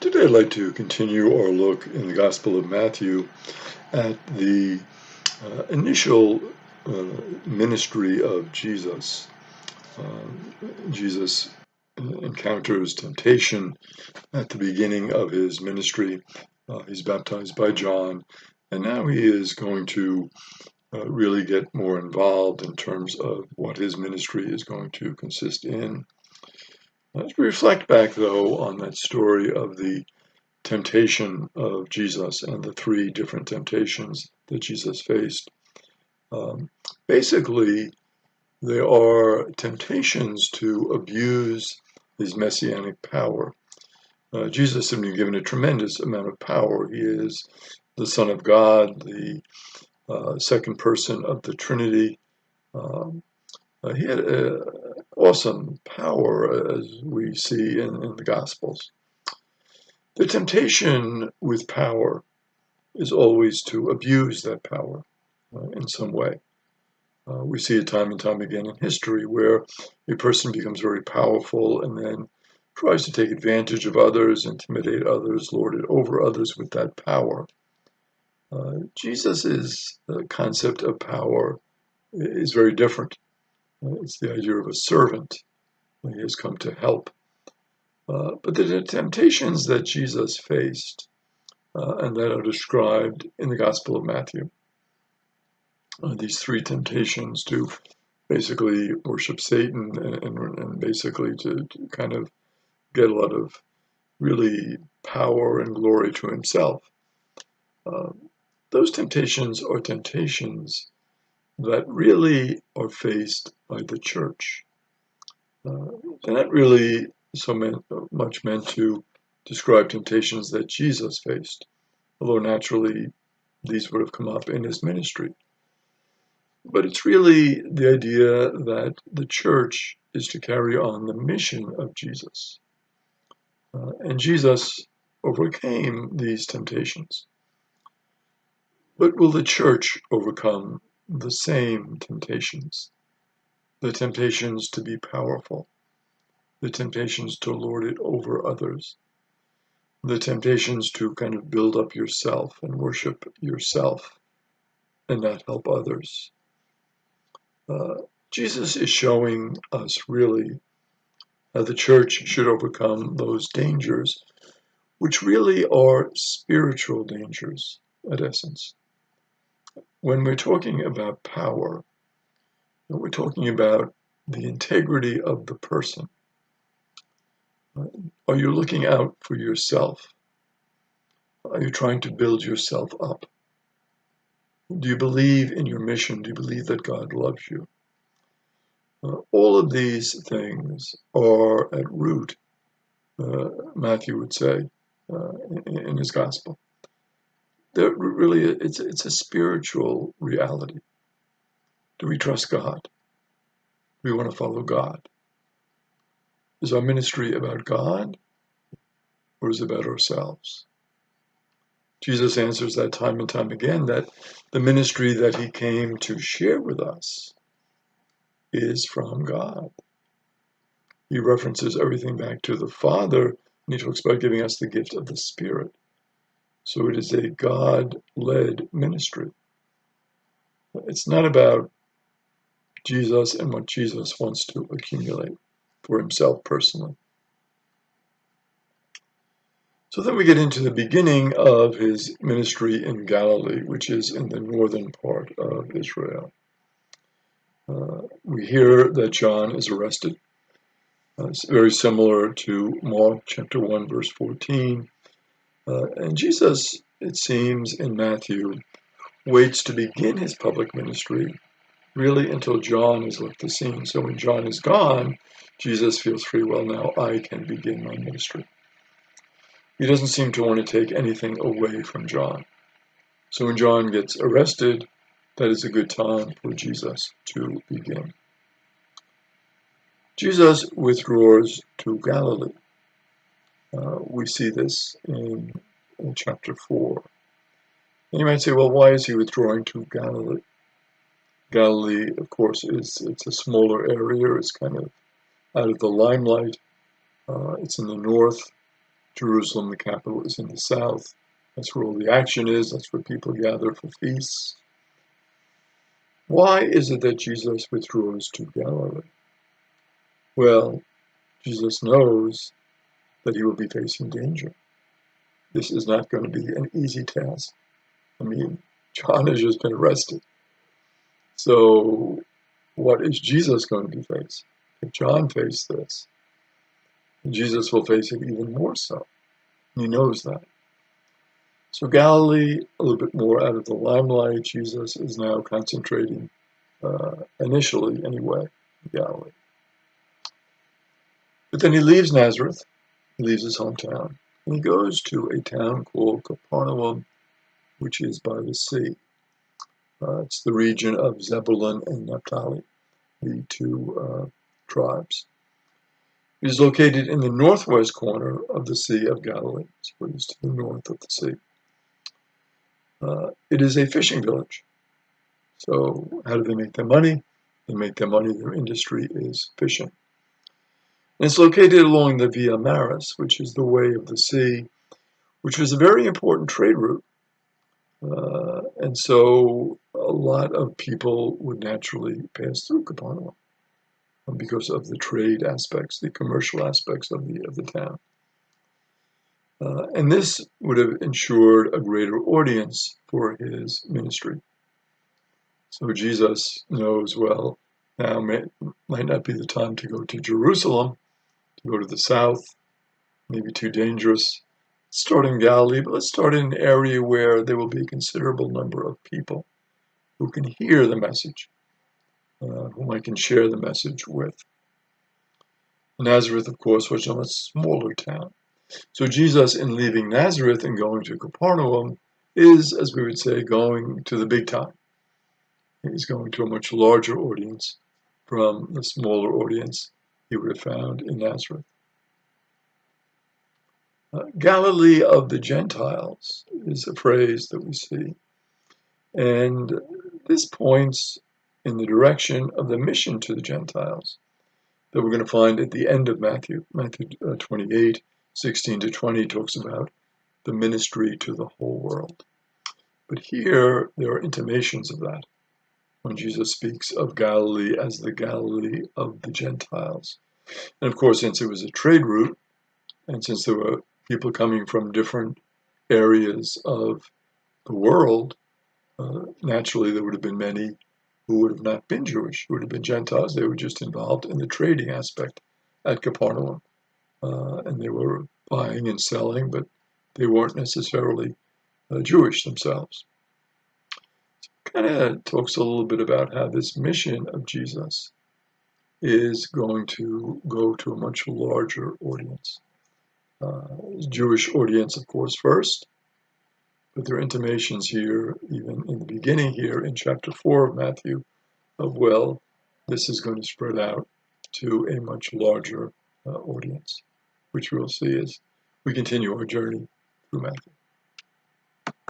Today I'd like to continue our look in the Gospel of Matthew at the initial ministry of Jesus. Jesus encounters temptation at the beginning of his ministry. He's baptized by John, and now he is going to really get more involved in terms of what his ministry is going to consist in. As we reflect back, though, on that story of the temptation of Jesus and the three different temptations that Jesus faced. Basically, they are temptations to abuse his messianic power. Jesus has been given a tremendous amount of power. He is the Son of God, the second person of the Trinity. He had awesome power, as we see in the Gospels. The temptation with power is always to abuse that power in some way. We see it time and time again in history where a person becomes very powerful and then tries to take advantage of others, intimidate others, lord it over others with that power. Jesus' concept of power is very different. It's the idea of a servant. He has come to help. But the temptations that Jesus faced and that are described in the Gospel of Matthew, these three temptations to basically worship Satan and basically to kind of get a lot of really power and glory to himself. Those temptations are temptations that really are faced by the church. They're not really so much meant to describe temptations that Jesus faced, although naturally these would have come up in his ministry. But it's really the idea that the church is to carry on the mission of Jesus. And Jesus overcame these temptations. But will the church overcome the same temptations? The temptations to be powerful, the temptations to lord it over others, the temptations to kind of build up yourself and worship yourself and not help others. Jesus is showing us really how the church should overcome those dangers, which really are spiritual dangers at essence. When we're talking about power, we're talking about the integrity of the person. Are you looking out for yourself? Are you trying to build yourself up? Do you believe in your mission? Do you believe that God loves you? All of these things are at root, Matthew would say, in his gospel. Really, it's a spiritual reality. Do we trust God? Do we want to follow God? Is our ministry about God, or is it about ourselves? Jesus answers that time and time again, that the ministry that he came to share with us is from God. He references everything back to the Father, and he talks about giving us the gift of the Spirit. So it is a God-led ministry. It's not about Jesus and what Jesus wants to accumulate for himself personally. So then we get into the beginning of his ministry in Galilee, which is in the northern part of Israel. We hear that John is arrested. It's very similar to Mark chapter 1, verse 14. And Jesus, it seems, in Matthew, waits to begin his public ministry really until John has left the scene. So when John is gone, Jesus feels free. Well, now I can begin my ministry. He doesn't seem to want to take anything away from John. So when John gets arrested, that is a good time for Jesus to begin. Jesus withdraws to Galilee. We see this in chapter 4. And you might say, well, why is he withdrawing to Galilee? Galilee, of course, it's a smaller area. It's kind of out of the limelight. It's in the north. Jerusalem, the capital, is in the south. That's where all the action is. That's where people gather for feasts. Why is it that Jesus withdraws to Galilee? Well, Jesus knows that he will be facing danger. This is not going to be an easy task. I mean, John has just been arrested. So what is Jesus going to be facing? If John faced this, Jesus will face it even more so. He knows that. So Galilee, a little bit more out of the limelight. Jesus is now concentrating, initially anyway, Galilee. But then he leaves Nazareth, he leaves his hometown, and he goes to a town called Capernaum, which is by the sea. It's the region of Zebulun and Naphtali, the two tribes. It is located in the northwest corner of the Sea of Galilee, so it is to the north of the sea. It is a fishing village. So how do they make their money? They make their money, their industry is fishing. And it's located along the Via Maris, which is the way of the sea, which was a very important trade route. And so a lot of people would naturally pass through Capernaum because of the trade aspects, the commercial aspects of the town. And this would have ensured a greater audience for his ministry. So Jesus knows, well, now might not be the time to go to Jerusalem, to go to the south, maybe too dangerous. Start in Galilee, but let's start in an area where there will be a considerable number of people who can hear the message, whom I can share the message with. Nazareth, of course, was a much smaller town. So Jesus, in leaving Nazareth and going to Capernaum, is, as we would say, going to the big time. He's going to a much larger audience from the smaller audience he would have found in Nazareth. Galilee of the Gentiles is a phrase that we see. And this points in the direction of the mission to the Gentiles that we're going to find at the end of Matthew. Matthew 28, 16 to 20 talks about the ministry to the whole world. But here there are intimations of that when Jesus speaks of Galilee as the Galilee of the Gentiles. And of course, since it was a trade route, and since there were people coming from different areas of the world, naturally there would have been many who would have not been Jewish, who would have been Gentiles. They were just involved in the trading aspect at Capernaum. And they were buying and selling, but they weren't necessarily Jewish themselves. Kind of talks a little bit about how this mission of Jesus is going to go to a much larger audience. Jewish audience, of course, first, but there are intimations here, even in the beginning here in chapter 4 of Matthew, of, well, this is going to spread out to a much larger audience, which we'll see as we continue our journey through Matthew.